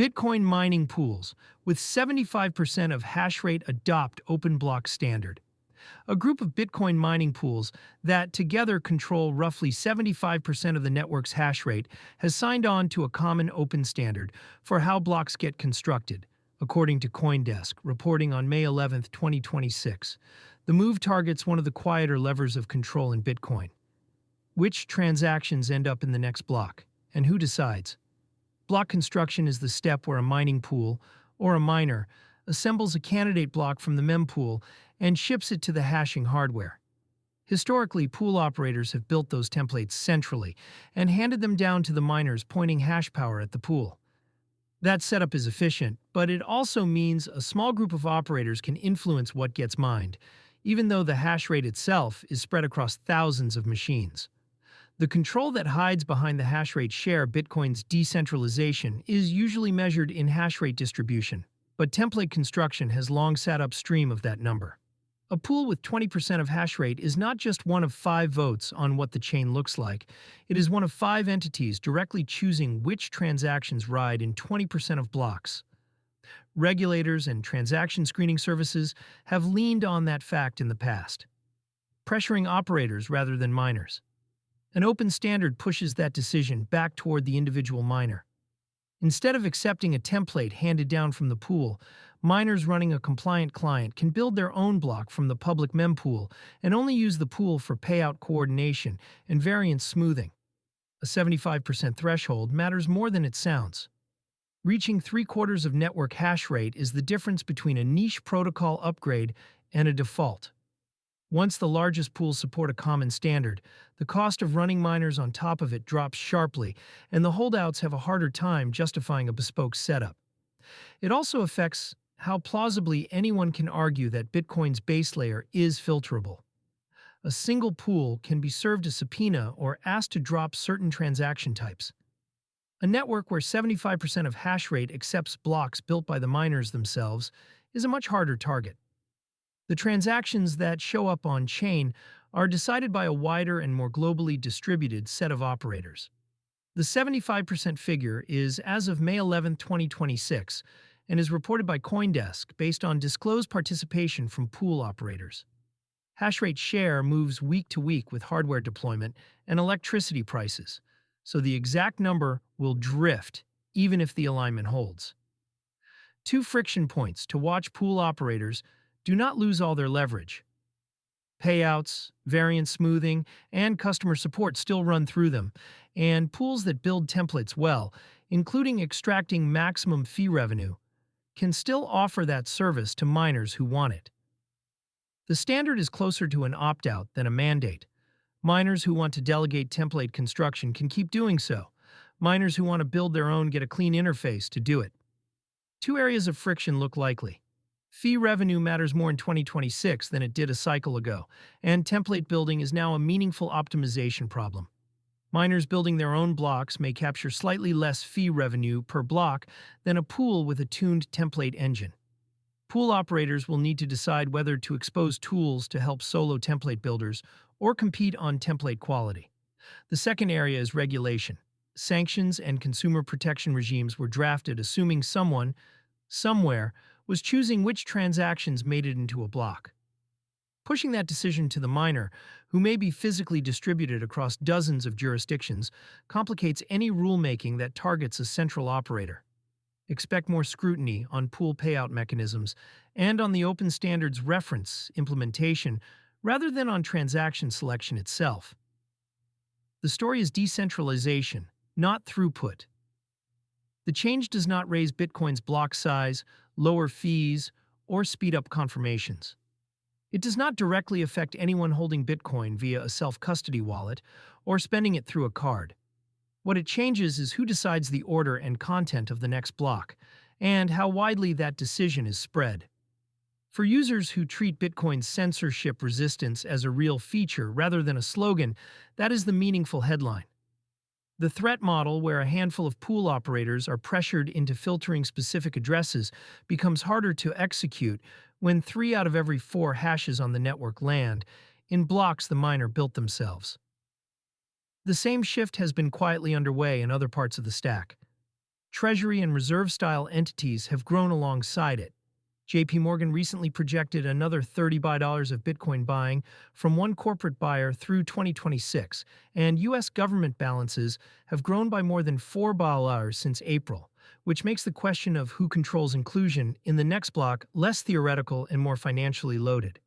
Bitcoin mining pools, with 75% of Hashrate adopt open block standard. A group of Bitcoin mining pools that together control roughly 75% of the network's hash rate has signed on to a common open standard for how blocks get constructed, according to CoinDesk, reporting on May 11, 2026. The move targets one of the quieter levers of control in Bitcoin. Which transactions end up in the next block, and who decides? Block construction is the step where a mining pool, or a miner, assembles a candidate block from the mempool and ships it to the hashing hardware. Historically, pool operators have built those templates centrally and handed them down to the miners pointing hash power at the pool. That setup is efficient, but it also means a small group of operators can influence what gets mined, even though the hash rate itself is spread across thousands of machines. The control that hides behind the hashrate share Bitcoin's decentralization is usually measured in hashrate distribution, but template construction has long sat upstream of that number. A pool with 20% of hashrate is not just one of 5 votes on what the chain looks like, it is one of 5 entities directly choosing which transactions ride in 20% of blocks. Regulators and transaction screening services have leaned on that fact in the past, pressuring operators rather than miners. An open standard pushes that decision back toward the individual miner. Instead of accepting a template handed down from the pool, miners running a compliant client can build their own block from the public mempool and only use the pool for payout coordination and variance smoothing. A 75% threshold matters more than it sounds. Reaching 3/4 of network hash rate is the difference between a niche protocol upgrade and a default. Once the largest pools support a common standard, the cost of running miners on top of it drops sharply, and the holdouts have a harder time justifying a bespoke setup. It also affects how plausibly anyone can argue that Bitcoin's base layer is filterable. A single pool can be served a subpoena or asked to drop certain transaction types. A network where 75% of hash rate accepts blocks built by the miners themselves is a much harder target. The transactions that show up on-chain are decided by a wider and more globally distributed set of operators. The 75% figure is as of May 11, 2026, and is reported by CoinDesk based on disclosed participation from pool operators. Hashrate share moves week to week with hardware deployment and electricity prices, so the exact number will drift even if the alignment holds. 2 friction points to watch: pool operators do not lose all their leverage. Payouts, variance smoothing, and customer support still run through them, and pools that build templates well, including extracting maximum fee revenue, can still offer that service to miners who want it. The standard is closer to an opt-out than a mandate. Miners who want to delegate template construction can keep doing so. Miners who want to build their own get a clean interface to do it. 2 areas of friction look likely. Fee revenue matters more in 2026 than it did a cycle ago, and template building is now a meaningful optimization problem. Miners building their own blocks may capture slightly less fee revenue per block than a pool with a tuned template engine. Pool operators will need to decide whether to expose tools to help solo template builders or compete on template quality. The second area is regulation. Sanctions and consumer protection regimes were drafted assuming someone, somewhere, was choosing which transactions made it into a block. Pushing that decision to the miner, who may be physically distributed across dozens of jurisdictions, complicates any rulemaking that targets a central operator. Expect more scrutiny on pool payout mechanisms and on the open standards reference implementation rather than on transaction selection itself. The story is decentralization, not throughput. The change does not raise Bitcoin's block size, lower fees, or speed up confirmations. It does not directly affect anyone holding Bitcoin via a self-custody wallet or spending it through a card. What it changes is who decides the order and content of the next block, and how widely that decision is spread. For users who treat Bitcoin's censorship resistance as a real feature rather than a slogan, that is the meaningful headline. The threat model, where a handful of pool operators are pressured into filtering specific addresses, becomes harder to execute when 3 out of every 4 hashes on the network land in blocks the miner built themselves. The same shift has been quietly underway in other parts of the stack. Treasury and reserve-style entities have grown alongside it. JP Morgan recently projected another $30 of Bitcoin buying from one corporate buyer through 2026, and U.S. government balances have grown by more than $4 since April, which makes the question of who controls inclusion in the next block less theoretical and more financially loaded.